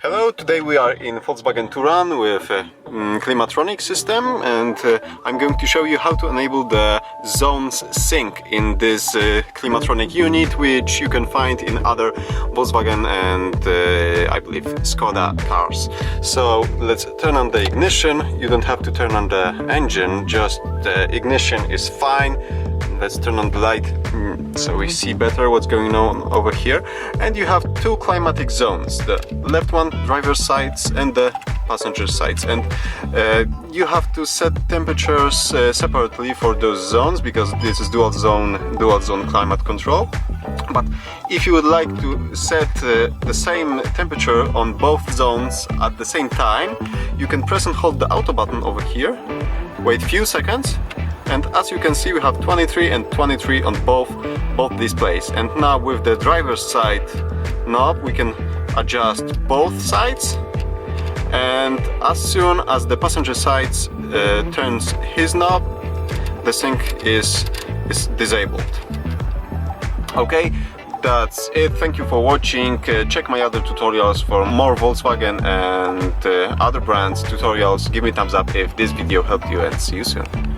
Hello, today we are in Volkswagen Touran with a climatronic system, and I'm going to show you how to enable the zones sync in this climatronic unit, which you can find in other Volkswagen and I believe Skoda cars. So let's turn on the ignition. You don't have to turn on the engine, just the ignition is fine. Let's turn on the light so we see better what's going on over here. And you have two climatic zones, the left one, driver's sides, and the passenger sides. And you have to set temperatures separately for those zones, because this is dual zone climate control. But if you would like to set the same temperature on both zones at the same time, you can press and hold the auto button over here, wait a few seconds, and as you can see, we have 23 and 23 on both displays. And now with the driver's side knob, we can adjust both sides, and as soon as the passenger side turns his knob, the sync is disabled. Okay, that's it. Thank you for watching. Check my other tutorials for more Volkswagen and other brands tutorials. Give me a thumbs up if this video helped you, and see you soon.